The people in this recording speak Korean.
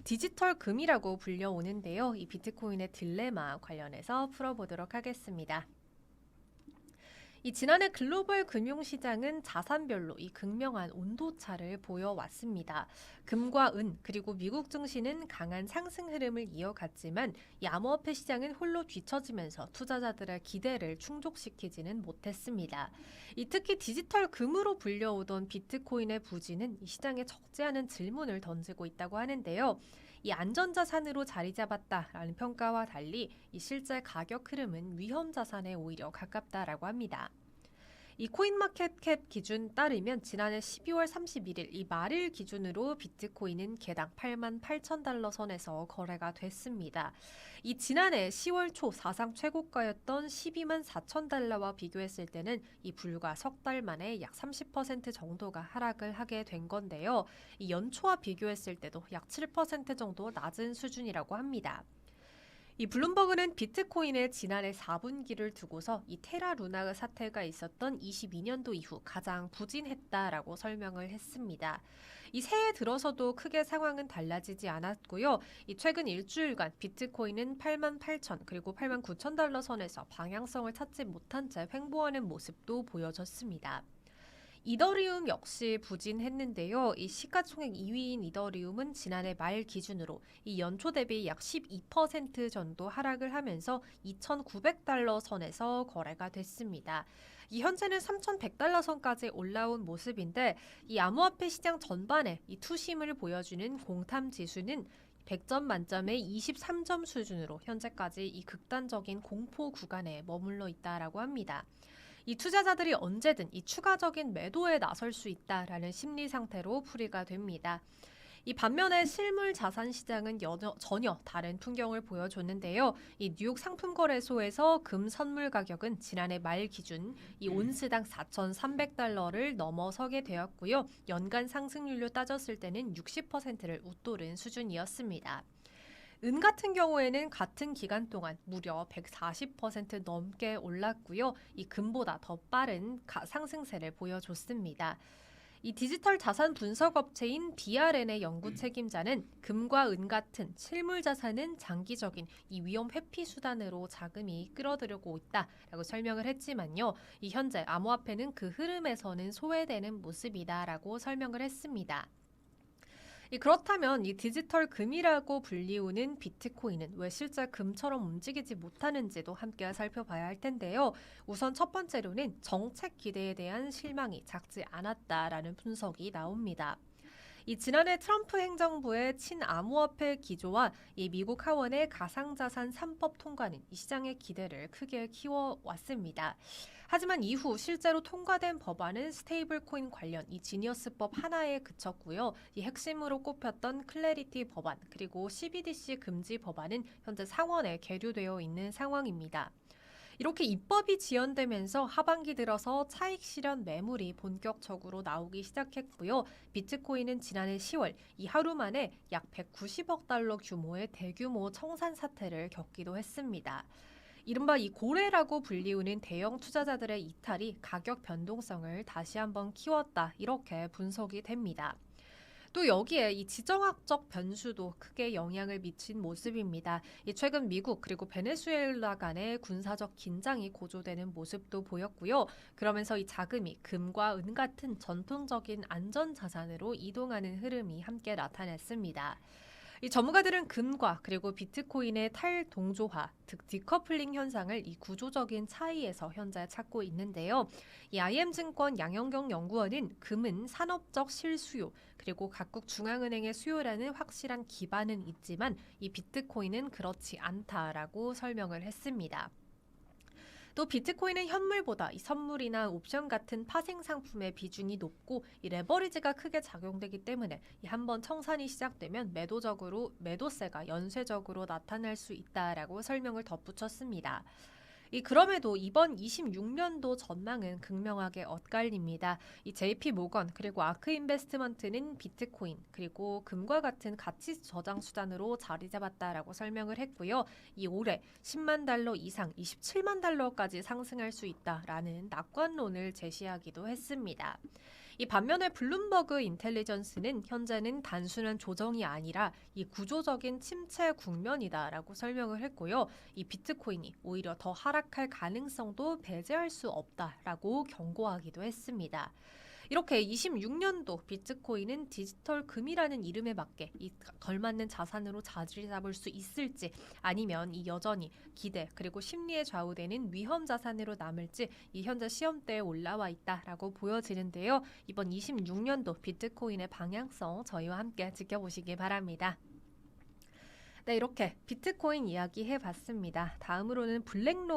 디지털 금이라고 불려오는데요. 이 비트코인의 딜레마 관련해서 풀어보도록 하겠습니다. 이 지난해 글로벌 금융시장은 자산별로 이 극명한 온도차를 보여왔습니다. 금과 은 그리고 미국 증시는 강한 상승 흐름을 이어갔지만 이 암호화폐 시장은 홀로 뒤처지면서 투자자들의 기대를 충족시키지는 못했습니다. 특히 디지털 금으로 불려오던 비트코인의 부진은 이 시장에 적지 않은 질문을 던지고 있다고 하는데요. 이 안전자산으로 자리 잡았다라는 평가와 달리 이 실제 가격 흐름은 위험 자산에 오히려 가깝다라고 합니다. 이 코인마켓캡 기준 따르면 지난해 12월 31일 이 말일 기준으로 비트코인은 개당 8만 8천 달러 선에서 거래가 됐습니다. 이 지난해 10월 초 사상 최고가였던 12만 4천 달러와 비교했을 때는 이 불과 석 달 만에 약 30% 정도가 하락을 하게 된 건데요. 이 연초와 비교했을 때도 약 7% 정도 낮은 수준이라고 합니다. 이 블룸버그는 비트코인의 지난해 4분기를 두고서 이 테라 루나 사태가 있었던 22년도 이후 가장 부진했다라고 설명을 했습니다. 이 새해 들어서도 크게 상황은 달라지지 않았고요. 이 최근 일주일간 비트코인은 8만 8천 그리고 8만 9천 달러 선에서 방향성을 찾지 못한 채 횡보하는 모습도 보여졌습니다. 이더리움 역시 부진했는데요. 이 시가총액 2위인 이더리움은 지난해 말 기준으로 이 연초 대비 약 12% 정도 하락을 하면서 2,900달러 선에서 거래가 됐습니다. 이 현재는 3,100달러 선까지 올라온 모습인데 이 암호화폐 시장 전반에 이 투심을 보여주는 공탐 지수는 100점 만점에 23점 수준으로 현재까지 이 극단적인 공포 구간에 머물러 있다라고 합니다. 이 투자자들이 언제든 이 추가적인 매도에 나설 수 있다라는 심리 상태로 풀이가 됩니다. 이 반면에 실물 자산 시장은 전혀 다른 풍경을 보여줬는데요. 이 뉴욕 상품거래소에서 금 선물 가격은 지난해 말 기준 이 온스당 4,300달러를 넘어서게 되었고요. 연간 상승률로 따졌을 때는 60%를 웃도른 수준이었습니다. 은 같은 경우에는 같은 기간 동안 무려 140% 넘게 올랐고요. 이 금보다 더 빠른 상승세를 보여줬습니다. 이 디지털 자산 분석 업체인 BRN의 연구 책임자는 금과 은 같은 실물 자산은 장기적인 이 위험 회피 수단으로 자금이 끌어들여오고 있다라고 설명을 했지만요. 이 현재 암호화폐는 그 흐름에서는 소외되는 모습이다라고 설명을 했습니다. 그렇다면 이 디지털 금이라고 불리우는 비트코인은 왜 실제 금처럼 움직이지 못하는지도 함께 살펴봐야 할 텐데요. 우선 첫 번째로는 정책 기대에 대한 실망이 작지 않았다라는 분석이 나옵니다. 이 지난해 트럼프 행정부의 친암호화폐 기조와 이 미국 하원의 가상자산 3법 통과는 이 시장의 기대를 크게 키워왔습니다. 하지만 이후 실제로 통과된 법안은 스테이블 코인 관련 이 지니어스법 하나에 그쳤고요. 이 핵심으로 꼽혔던 클래리티 법안 그리고 CBDC 금지 법안은 현재 상원에 계류되어 있는 상황입니다. 이렇게 입법이 지연되면서 하반기 들어서 차익 실현 매물이 본격적으로 나오기 시작했고요. 비트코인은 지난해 10월 이 하루 만에 약 190억 달러 규모의 대규모 청산 사태를 겪기도 했습니다. 이른바 이 고래라고 불리우는 대형 투자자들의 이탈이 가격 변동성을 다시 한번 키웠다. 이렇게 분석이 됩니다. 또 여기에 이 지정학적 변수도 크게 영향을 미친 모습입니다. 최근 미국 그리고 베네수엘라 간의 군사적 긴장이 고조되는 모습도 보였고요. 그러면서 이 자금이 금과 은 같은 전통적인 안전자산으로 이동하는 흐름이 함께 나타났습니다. 이 전문가들은 금과 그리고 비트코인의 탈동조화, 즉 디커플링 현상을 이 구조적인 차이에서 현재 찾고 있는데요. 이 IM증권 양현경 연구원은 금은 산업적 실수요, 그리고 각국 중앙은행의 수요라는 확실한 기반은 있지만 이 비트코인은 그렇지 않다라고 설명을 했습니다. 또 비트코인은 현물보다 이 선물이나 옵션 같은 파생 상품의 비중이 높고 이 레버리지가 크게 작용되기 때문에 한번 청산이 시작되면 매도세가 연쇄적으로 나타날 수 있다라고 설명을 덧붙였습니다. 그럼에도 이번 26년도 전망은 극명하게 엇갈립니다. 이 JP 모건 그리고 아크 인베스트먼트는 비트코인 그리고 금과 같은 가치 저장 수단으로 자리 잡았다라고 설명을 했고요. 이 올해 10만 달러 이상 27만 달러까지 상승할 수 있다라는 낙관론을 제시하기도 했습니다. 이 반면에 블룸버그 인텔리전스는 현재는 단순한 조정이 아니라 이 구조적인 침체 국면이다라고 설명을 했고요. 이 비트코인이 오히려 더 하락할 가능성도 배제할 수 없다라고 경고하기도 했습니다. 이렇게 26년도 비트코인은 디지털 금이라는 이름에 맞게 이 걸맞는 자산으로 자리 잡을 수 있을지 아니면 이 여전히 기대 그리고 심리에 좌우되는 위험 자산으로 남을지 이 현재 시험대에 올라와 있다라고 보여지는데요. 이번 26년도 비트코인의 방향성 저희와 함께 지켜보시기 바랍니다. 네, 이렇게 비트코인 이야기 해봤습니다. 다음으로는 블랙록